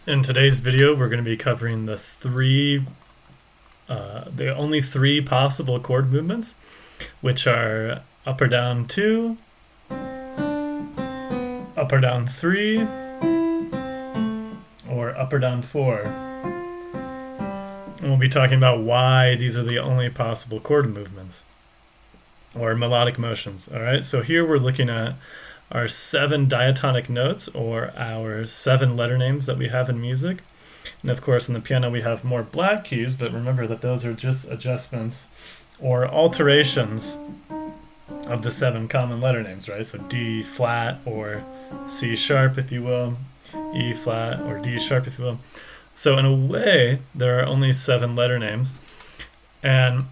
In today's video, we're going to be covering the only three possible chord movements, which are up or down 2, up or down 3, or up or down 4. And we'll be talking about why these are the only possible chord movements, or melodic motions. All right, so here we're looking at our 7 diatonic notes, or our 7 letter names that we have in music. And of course in the piano we have more black keys, but remember that those are just adjustments or alterations of the 7 common letter names, right? So D flat or C sharp, if you will, E flat or D sharp, if you will. So in a way there are only 7 letter names, and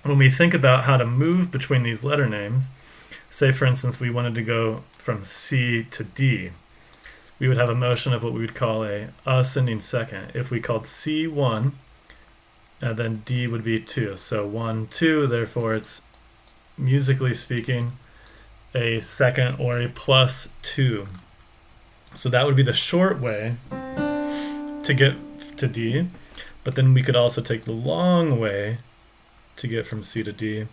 when we think about how to move between these letter names, say for instance we wanted to go from C to D, we would have a motion of what we would call a ascending second. If we called C 1, and then D would be 2. So 1, 2, therefore it's, musically speaking, a second or a plus 2. So that would be the short way to get to D, but then we could also take the long way to get from C to D.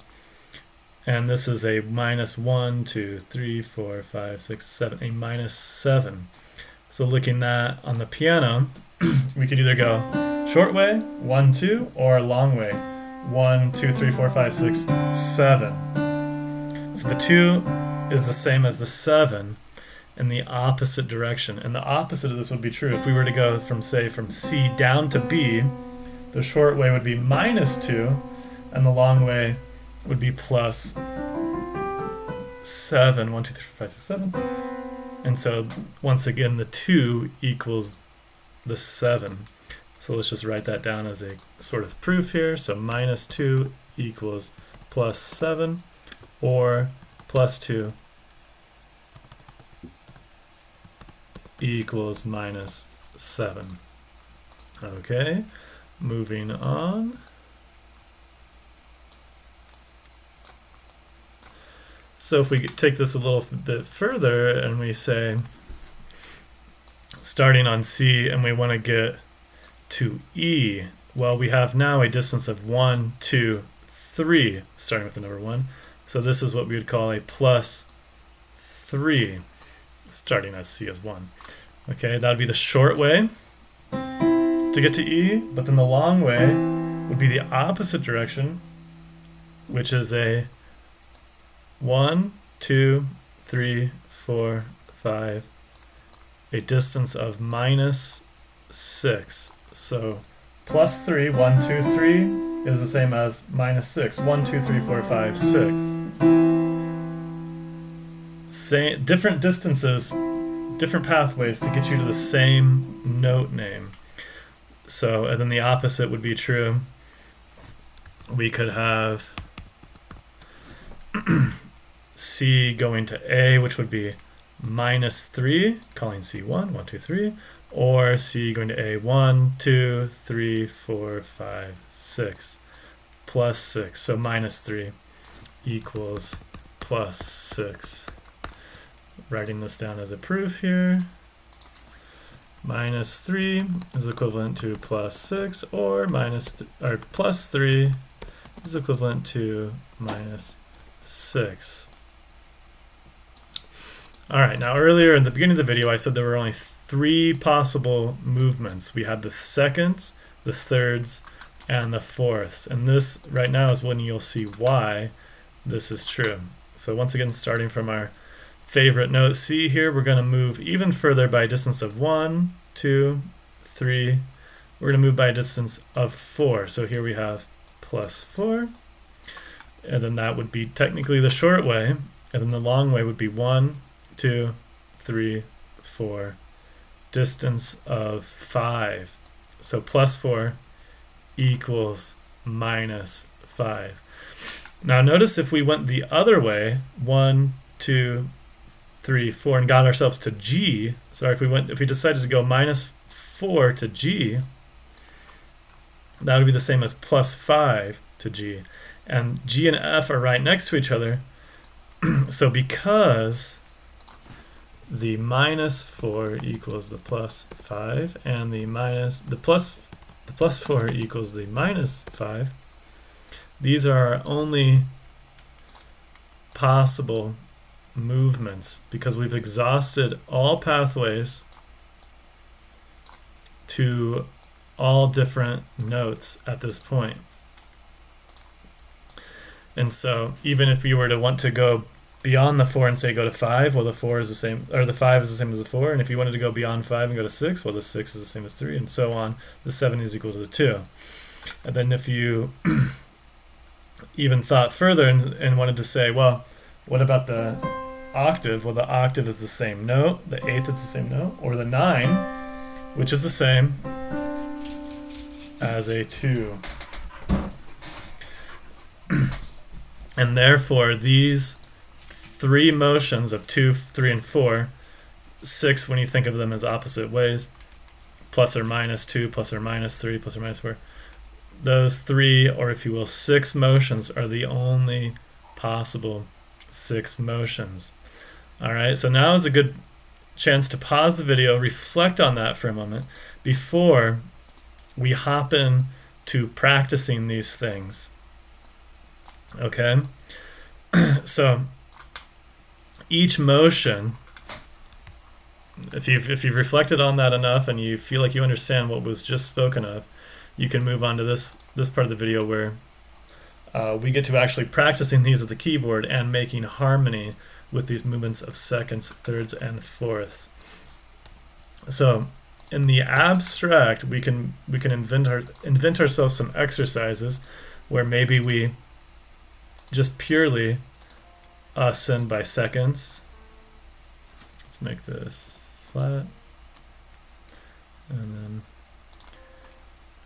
And this is a minus 1, 2, 3, 4, 5, 6, 7, a minus 7. So looking at on the piano, we could either go short way, 1, 2, or long way, 1, 2, 3, 4, 5, 6, 7. So the 2 is the same as the 7 in the opposite direction. And the opposite of this would be true. If we were to go from, say, from C down to B, the short way would be minus 2, and the long way would be plus 7. 1, 2, 3, 4, 5, 6, 7. And so once again the 2 equals the 7. So let's just write that down as a sort of proof here. So minus 2 equals plus 7, or plus 2 equals minus 7. Okay, moving on. So if we take this a little bit further and we say, starting on C and we want to get to E, well, we have now a distance of 1, 2, 3, starting with the number 1. So this is what we would call a plus 3, starting as C as 1. Okay, that would be the short way to get to E, but then the long way would be the opposite direction, which is a 1, 2, 3, 4, 5, a distance of minus 6. So plus 3, 1, 2, 3 is the same as minus 6. 1, 2, 3, 4, 5, 6. Different distances, different pathways to get you to the same note name. So, and then the opposite would be true. We could have C going to A, which would be minus 3, calling C 1, 1, 2, 3, or C going to A, 1, 2, 3, 4, 5, 6, plus 6. So minus 3 equals plus 6. Writing this down as a proof here. Minus 3 is equivalent to plus 6, or plus 3 is equivalent to minus 6. Alright, now earlier in the beginning of the video I said there were only 3 possible movements. We had the seconds, the thirds, and the fourths. And this right now is when you'll see why this is true. So once again, starting from our favorite note C here, we're going to move even further by a distance of 1, 2, 3. We're going to move by a distance of 4. So here we have plus 4. And then that would be technically the short way. And then the long way would be 1, 2, 3, 4, distance of 5. So plus 4 equals minus 5. Now notice if we went the other way, 1, 2, 3, 4, and got ourselves to G. Sorry, if we decided to go minus 4 to G, that would be the same as plus 5 to G. And G and F are right next to each other. So because the minus 4 equals the plus 5, and the plus 4 equals the minus 5. These are our only possible movements because we've exhausted all pathways to all different notes at this point. And so even if you were to want to go beyond the 4 and say go to 5, well, the 4 is the same, or the 5 is the same as the 4. And if you wanted to go beyond 5 and go to 6, well, the 6 is the same as 3, and so on. The 7 is equal to the 2. And then if you even thought further and wanted to say, well, what about the octave? Well, the octave is the same note, the eighth is the same note, or the 9, which is the same as a 2. And therefore, these three motions of 2, 3, and 4, 6 when you think of them as opposite ways, plus or minus 2, plus or minus 3, plus or minus 4, those 3, or if you will 6 motions, are the only possible 6 motions. Alright, so now is a good chance to pause the video, reflect on that for a moment before we hop in to practicing these things. Okay? So each motion, if you've reflected on that enough and you feel like you understand what was just spoken of, you can move on to this part of the video where we get to actually practicing these at the keyboard and making harmony with these movements of seconds, thirds, and fourths. So in the abstract, we can invent ourselves some exercises where maybe we just purely ascend by seconds. Let's make this flat, and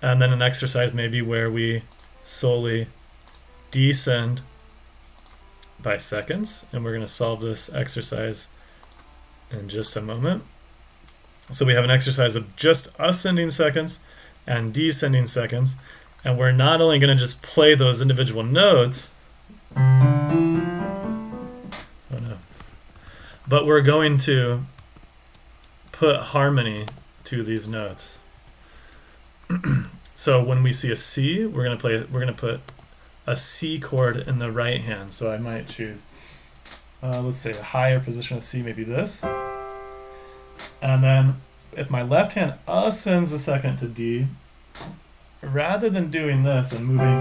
then an exercise maybe where we solely descend by seconds, and we're going to solve this exercise in just a moment. So we have an exercise of just ascending seconds and descending seconds, and we're not only going to just play those individual notes, but we're going to put harmony to these notes. So when we see a C, we're going to put a C chord in the right hand. So I might choose, let's say a higher position of C, maybe this. And then if my left hand ascends a second to D, rather than doing this and moving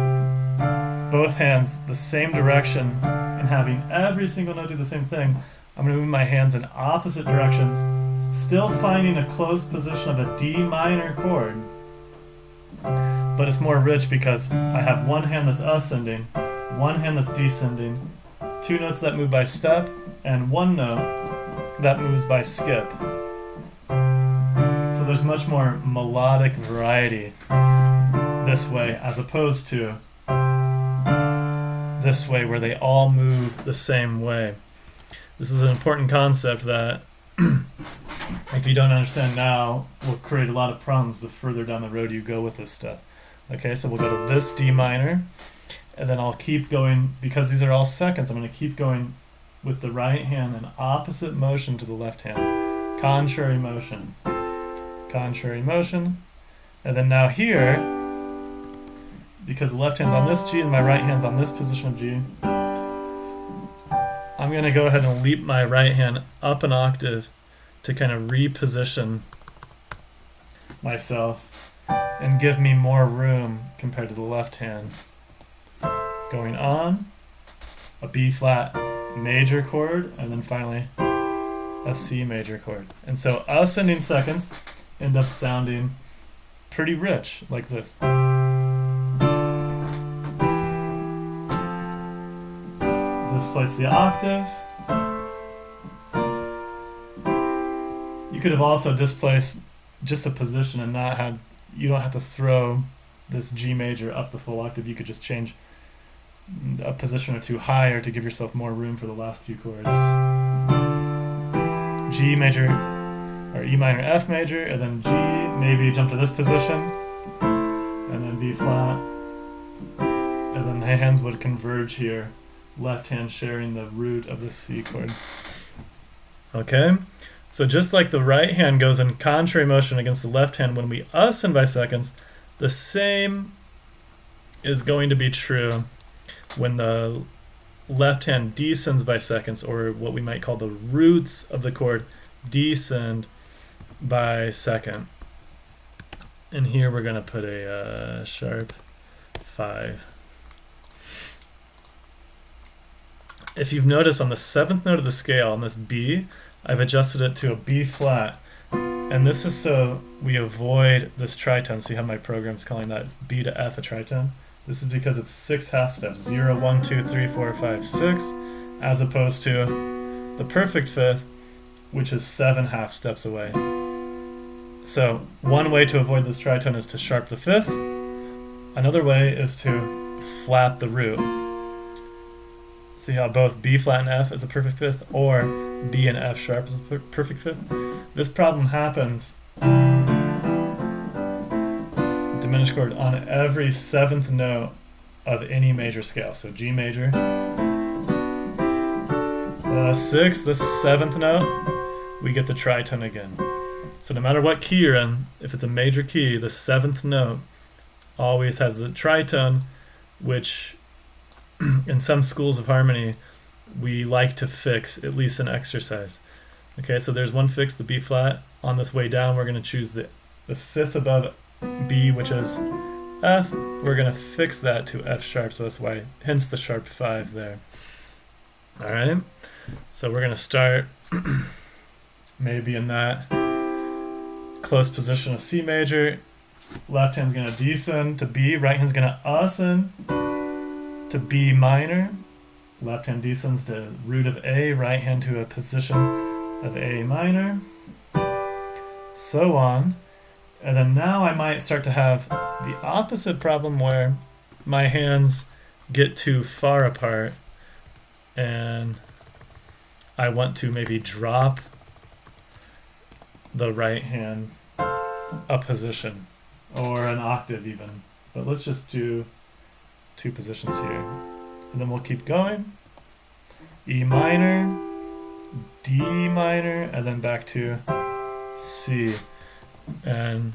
both hands the same direction and having every single note do the same thing, I'm going to move my hands in opposite directions, still finding a close position of a D minor chord. But it's more rich because I have one hand that's ascending, one hand that's descending, 2 notes that move by step, and 1 note that moves by skip. So there's much more melodic variety this way as opposed to this way where they all move the same way. This is an important concept that if you don't understand now will create a lot of problems the further down the road you go with this stuff. Okay, so we'll go to this D minor, and then I'll keep going, because these are all seconds, I'm going to keep going with the right hand in opposite motion to the left hand. Contrary motion. Contrary motion. And then now here, because the left hand's on this G and my right hand's on this position of G, I'm going to go ahead and leap my right hand up an octave to kind of reposition myself and give me more room compared to the left hand. Going on, a B flat major chord, and then finally a C major chord. And so ascending seconds end up sounding pretty rich, like this. Displace the octave. You could have also displaced just a position and not had, you don't have to throw this G major up the full octave. You could just change a position or 2 higher to give yourself more room for the last few chords. G major, or E minor, F major, and then G, maybe jump to this position, and then B flat, and then the hands would converge here, left hand sharing the root of the C chord. Okay, So just like the right hand goes in contrary motion against the left hand when we ascend by seconds, the same is going to be true when the left hand descends by seconds, or what we might call the roots of the chord descend by second. And here we're going to put a sharp 5. If you've noticed on the 7th note of the scale, on this B, I've adjusted it to a B flat. And this is so we avoid this tritone. See how my program's calling that B to F a tritone? This is because it's 6 half steps, 0, 1, 2, 3, 4, 5, 6, as opposed to the perfect fifth, which is 7 half steps away. So one way to avoid this tritone is to sharp the fifth. Another way is to flat the root. See how both B flat and F is a perfect fifth, or B and F sharp is a perfect fifth? This problem happens, diminished chord, on every 7th note of any major scale. So G major, the 6th, the 7th note, we get the tritone again. So no matter what key you're in, if it's a major key, the 7th note always has the tritone, which in some schools of harmony we like to fix, at least in exercise. Okay, so there's one fix, the B flat. On this way down, we're going to choose the fifth above B, which is F. We're going to fix that to F sharp, so that's why, hence the sharp 5 there. All right, so we're going to start maybe in that close position of C major. Left hand's going to descend to B, right hand's going to ascend to B minor. Left hand descends to root of A, right hand to a position of A minor, so on. And then now I might start to have the opposite problem where my hands get too far apart and I want to maybe drop the right hand a position or an octave even. But let's just do 2 positions here. And then we'll keep going. E minor, D minor, and then back to C. And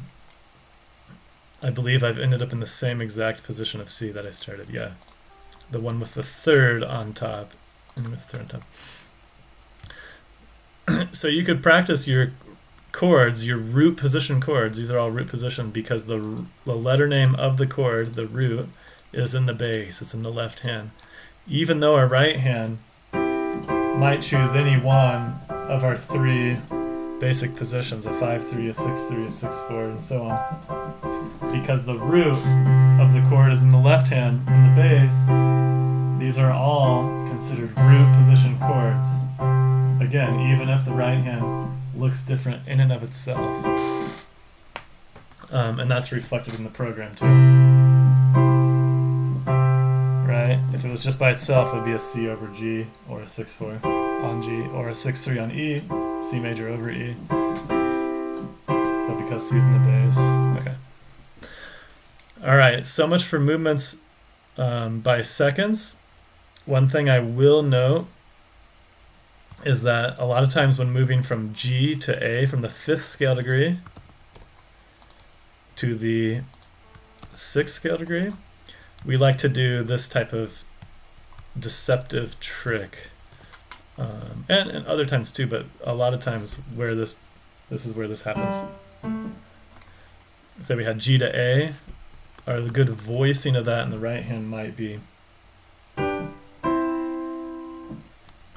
I believe I've ended up in the same exact position of C that I started. Yeah, the one with the 3rd on top. And with the 3rd on top. So you could practice your chords, your root position chords. These are all root position because the letter name of the chord, the root, is in the bass. It's in the left hand. Even though our right hand might choose any one of our 3 basic positions, a 5-3, a 6-3, a 6-4, and so on. Because the root of the chord is in the left hand in the bass, these are all considered root position chords. Again, even if the right hand looks different in and of itself. And that's reflected in the program too. Right? If it was just by itself, it would be a C over G, or a 6-4 on G, or a 6-3 on E, C major over E. But because C's in the bass, okay. All right, so much for movements by seconds. One thing I will note is that a lot of times when moving from G to A, from the 5th scale degree to the 6th scale degree, we like to do this type of deceptive trick. And other times too, but a lot of times where this is where this happens. Say we had G to A, or the good voicing of that in the right hand might be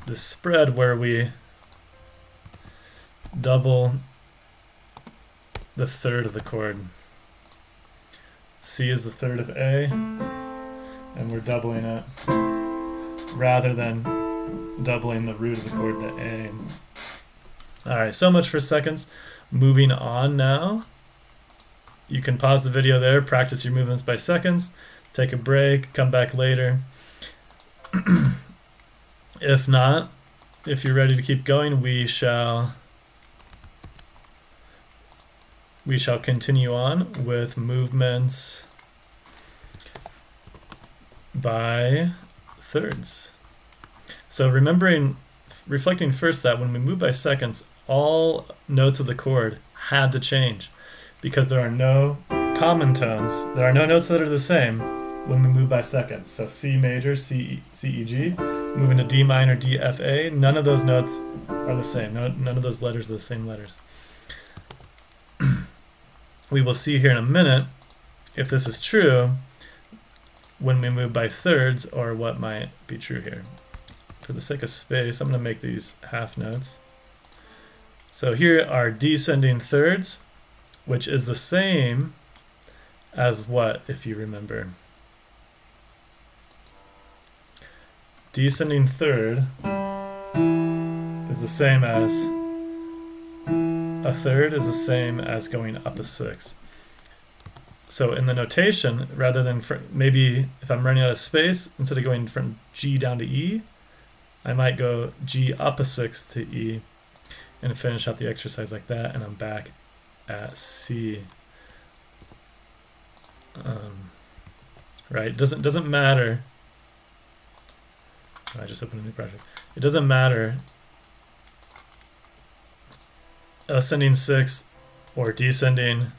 the spread where we double the 3rd of the chord. C is the 3rd of A, and we're doubling it rather than doubling the root of the chord, the A. Alright, so much for seconds. Moving on now. You can pause the video there, practice your movements by seconds, take a break, come back later. If not, if you're ready to keep going, we shall continue on with movements by thirds. So reflecting first that when we move by seconds, all notes of the chord had to change because there are no common tones. There are no notes that are the same when we move by seconds. So C major, C, E, G, moving to D minor, D, F, A. None of those notes are the same. None of those letters are the same letters. We will see here in a minute if this is true when we move by thirds, or what might be true here. For the sake of space, I'm going to make these half notes. So here are descending thirds, which is the same as what, if you remember? Descending third is the same as a third is the same as going up a sixth. So in the notation, rather than maybe if I'm running out of space, instead of going from G down to E, I might go G up a sixth to E and finish out the exercise like that, and I'm back at C. Right? Doesn't matter. I just opened a new project. It doesn't matter ascending sixth or descending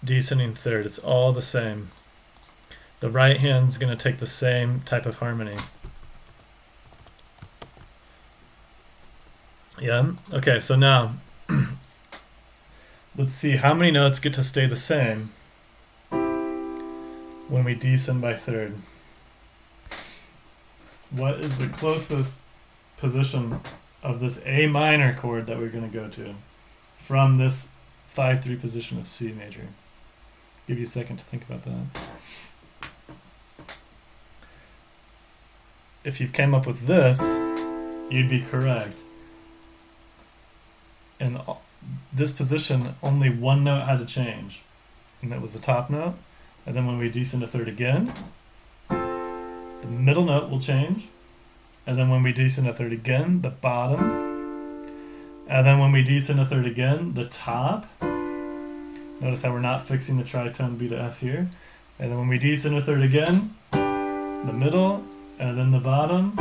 third. It's all the same. The right hand's going to take the same type of harmony. Yeah? Okay, so now let's see how many notes get to stay the same when we descend by third. What is the closest position of this A minor chord that we're going to go to from this 5-3 position of C major? Give you a second to think about that. If you came up with this, you'd be correct. In this position, only one note had to change, and that was the top note. And then when we descend a third again, the middle note will change. And then when we descend a third again, the bottom. And then when we descend a third again, the top. Notice how we're not fixing the tritone B to F here. And then when we descend a third again, the middle, and then the bottom,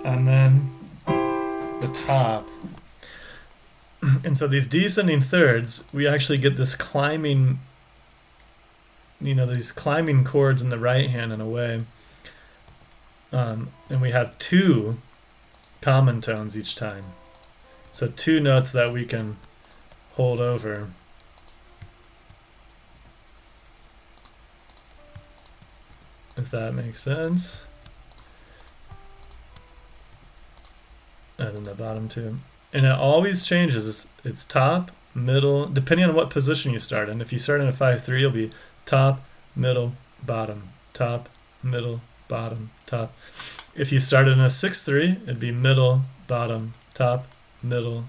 and then the top. And so these descending thirds, we actually get this climbing, these climbing chords in the right hand in a way. And we have two common tones each time. So two notes that we can hold over. If that makes sense. And then the bottom two. And it always changes. It's top, middle, depending on what position you start in. If you start in a 5-3, it'll be top, middle, bottom, top, middle, bottom, top. If you started in a 6-3, it'd be middle, bottom, top, middle.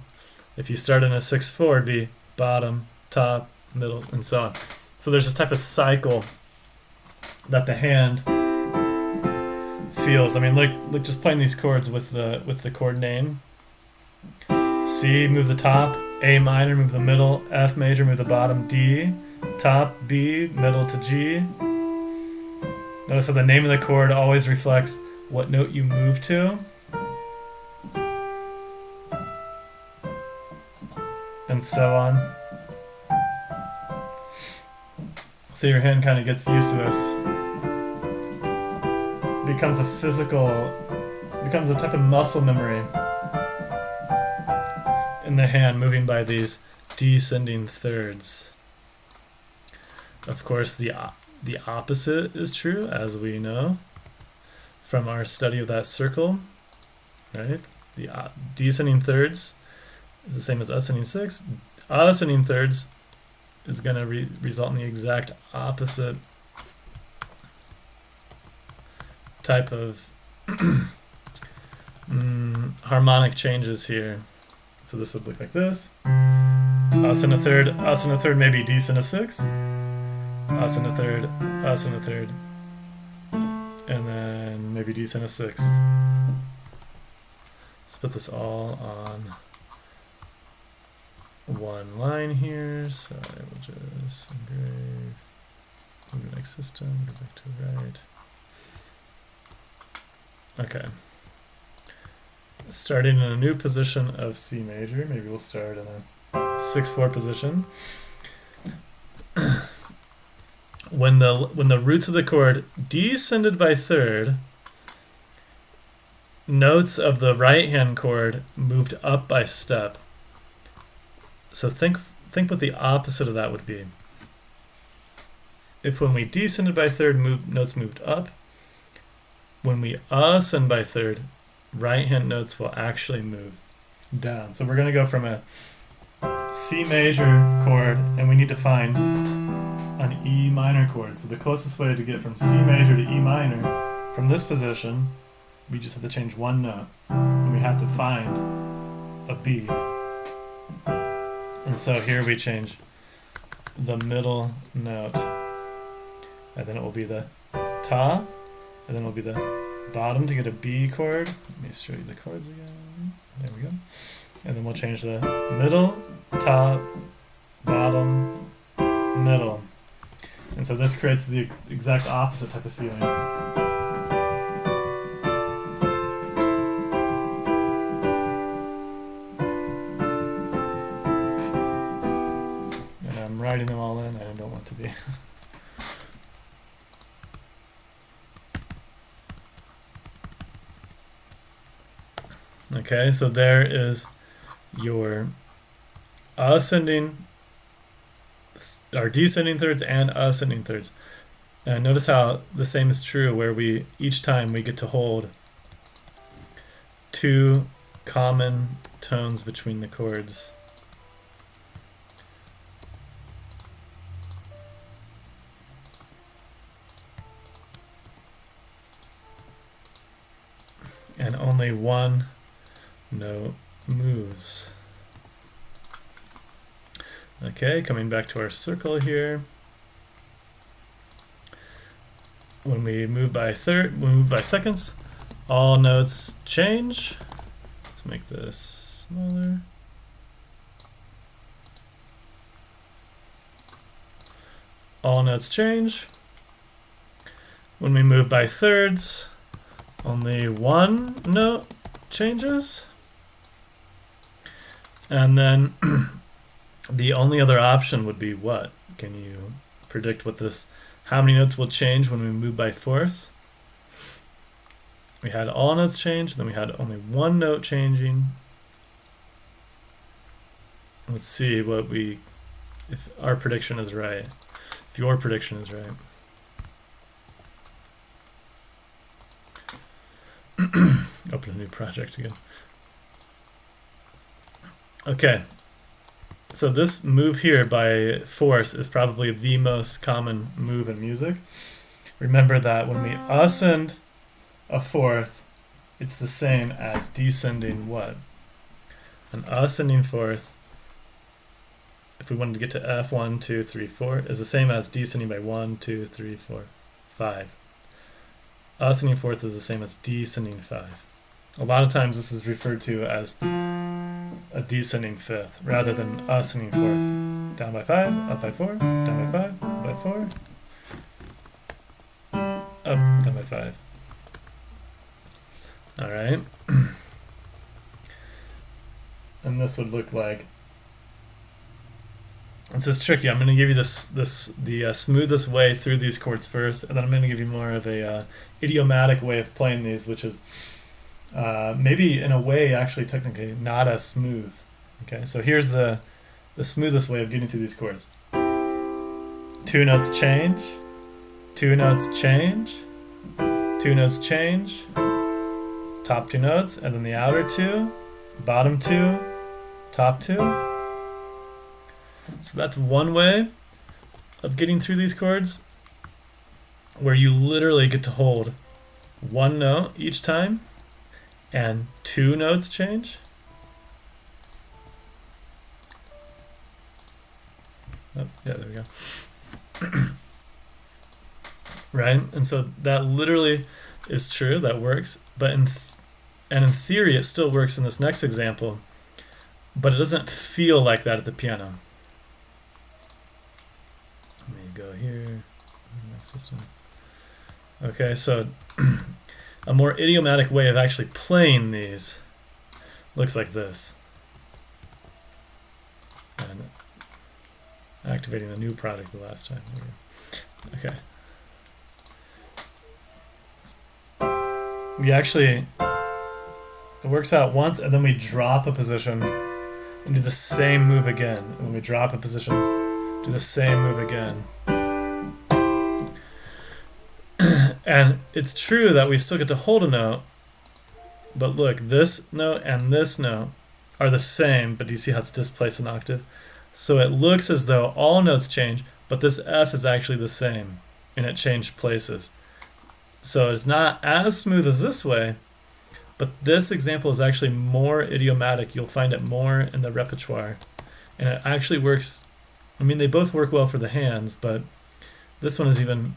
If you start in a 6-4, it'd be bottom, top, middle, and so on. So there's this type of cycle that the hand feels. I mean, look, just playing these chords with the chord name. C, move the top. A minor, move the middle. F major, move the bottom. D, top, B, middle to G. Notice how the name of the chord always reflects what note you move to. And so on. So your hand kind of gets used to this. Becomes a type of muscle memory in the hand, moving by these descending thirds. Of course, the opposite is true, as we know from our study of that circle, right? The descending thirds is the same as ascending sixths. Ascending thirds is going to result in the exact opposite type of harmonic changes here. So this would look like this. Ascend a third, maybe descend a sixth. Ascend a third, and then maybe descend a sixth. Let's put this all on one line here. So I will just engrave, move the next system, go back to the right. Okay. starting in a new position of C major. Maybe we'll start in a 6/4 position. When the roots of the chord descended by third, notes of the right hand chord moved up by step. So think what the opposite of that would be. If when we descended by third, notes moved up, when we ascend by third, right hand notes will actually move down. So we're going to go from a C major chord, and we need to find an E minor chord. So the closest way to get from C major to E minor, from this position, we just have to change one note, and we have to find a B. And so here we change the middle note, and then it will be the top, and then it will be the bottom to get a B chord. Let me show you the chords again. There we go. And then we'll change the middle, top, bottom, middle. And so this creates the exact opposite type of feeling. And I'm writing them all in, I don't want to be. Okay, so there is your ascending, or descending thirds and ascending thirds. And notice how the same is true, where each time we get to hold two common tones between the chords. And only one note moves. Okay, coming back to our circle here. When we move by seconds, all notes change. Let's make this smaller. All notes change. When we move by thirds, only one note changes. And then the only other option would be what? Can you predict how many notes will change when we move by fourths? We had all notes change, then we had only one note changing. Let's see if our prediction is right. If your prediction is right. Open a new project again. Okay, so this move here by force is probably the most common move in music. Remember that when we ascend a fourth, it's the same as descending what? An ascending fourth, if we wanted to get to F, 1, 2, 3, 4, is the same as descending by 1, 2, 3, 4, 5. Ascending fourth is the same as descending 5. A lot of times this is referred to as a descending fifth rather than ascending fourth. Down by 5, up by 4, down by 5, up by 4, up, down by 5. All right. And this would look like, this is tricky. I'm going to give you the smoothest way through these chords first, and then I'm going to give you more of a idiomatic way of playing these, which is maybe in a way actually technically not as smooth. Okay, so here's the smoothest way of getting through these chords. Two notes change, two notes change, two notes change, top two notes, and then the outer two, bottom two, top two. So that's one way of getting through these chords, where you literally get to hold one note each time and two notes change. Oh, yeah, there we go. Right? And so that literally is true, that works, but in theory it still works in this next example, but it doesn't feel like that at the piano. Let me go here. Next system. Okay, so a more idiomatic way of actually playing these looks like this. And activating a new product the last time. Okay. We actually, it works out once, and then we drop a position and do the same move again. And when we drop a position, do the same move again. And it's true that we still get to hold a note, but look, this note and this note are the same, but do you see how it's displaced an octave? So it looks as though all notes change, but this F is actually the same, and it changed places. So it's not as smooth as this way, but this example is actually more idiomatic. You'll find it more in the repertoire. And it actually works, I mean, they both work well for the hands, but this one is even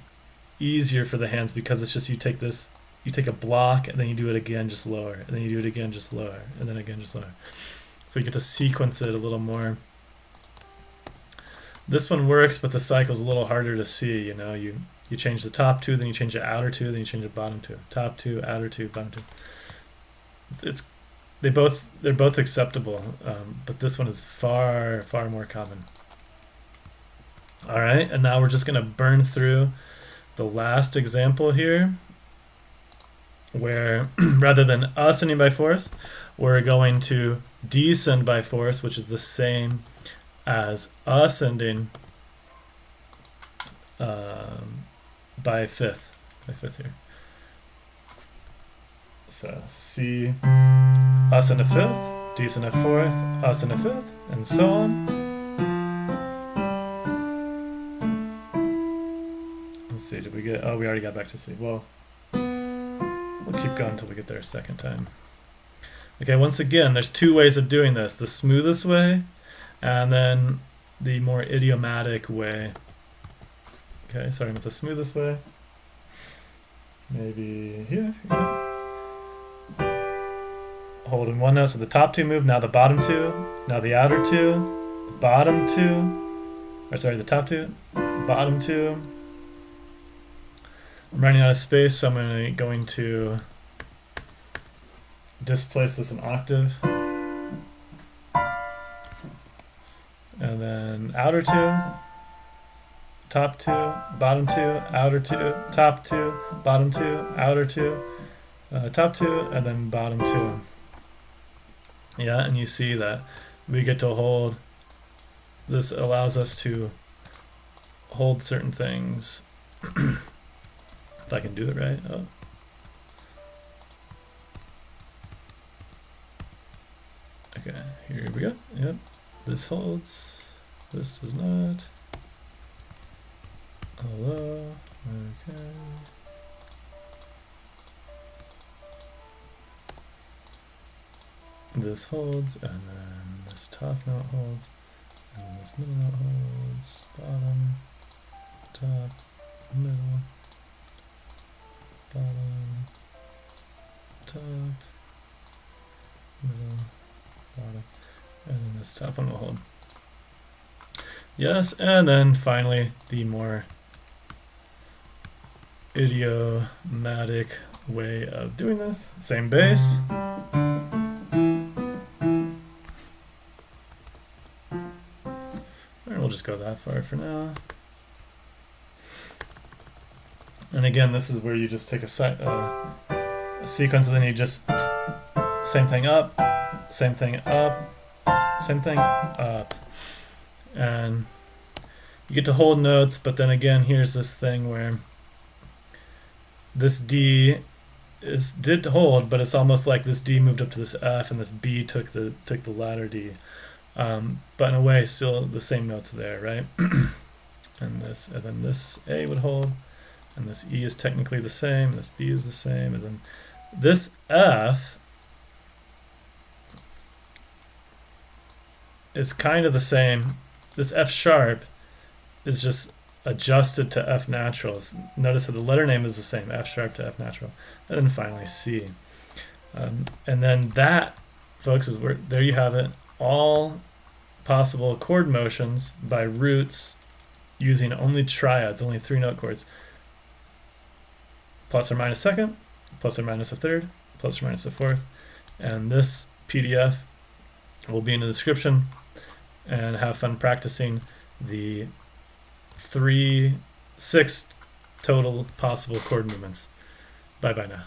easier for the hands because it's just you take a block and then you do it again just lower, and then you do it again just lower, and then again just lower. So you get to sequence it a little more. This one works, but the cycle's a little harder to see. You know, you change the top two, then you change the outer two, then you change the bottom two. Top two, outer two, bottom two. They're both acceptable, but this one is far more common. All right, and now we're just gonna burn through the last example here, where rather than ascending by force, we're going to descend by force, which is the same as ascending by fifth here. So C, ascend a fifth, descend a fourth, ascend a fifth, and so on. Let's see, did we get, oh, we already got back to C. Well, we'll keep going until we get there a second time. Okay, once again, there's two ways of doing this. The smoothest way, and then the more idiomatic way. Okay, starting with the smoothest way. Maybe here. Yeah. Hold in one note, so the top two move, now the bottom two, now the outer two, the bottom two, or sorry, the top two, bottom two. I'm running out of space, so I'm going to displace this an octave. And then outer two, top two, bottom two, outer two, top two, bottom two, outer two, top two, and then bottom two. Yeah, and you see that we get to hold, this allows us to hold certain things. If I can do it right. Oh. Okay, here we go. Yep, this holds, this does not. Hello, okay. This holds, and then this top note holds, and then this middle note holds, bottom, top, middle, bottom, top, middle, bottom, and then this top one will hold. Yes, and then finally the more idiomatic way of doing this. Same bass. We'll just go that far for now. And again, this is where you just take a sequence, and then you just same thing up, same thing up, same thing up. And you get to hold notes, but then again, here's this thing where this D did hold, but it's almost like this D moved up to this F, and this B took the latter D. But in a way, still the same notes there, right? and then this A would hold, and this E is technically the same, this B is the same, and then this F is kind of the same. This F sharp is just adjusted to F natural. Notice that the letter name is the same, F sharp to F natural. And then finally C. And then that, folks, is where, there you have it. All possible chord motions by roots using only triads, only 3-note chords. Plus or minus second, plus or minus a third, plus or minus a fourth. And this PDF will be in the description, and have fun practicing the 6 total possible chord movements. Bye bye now.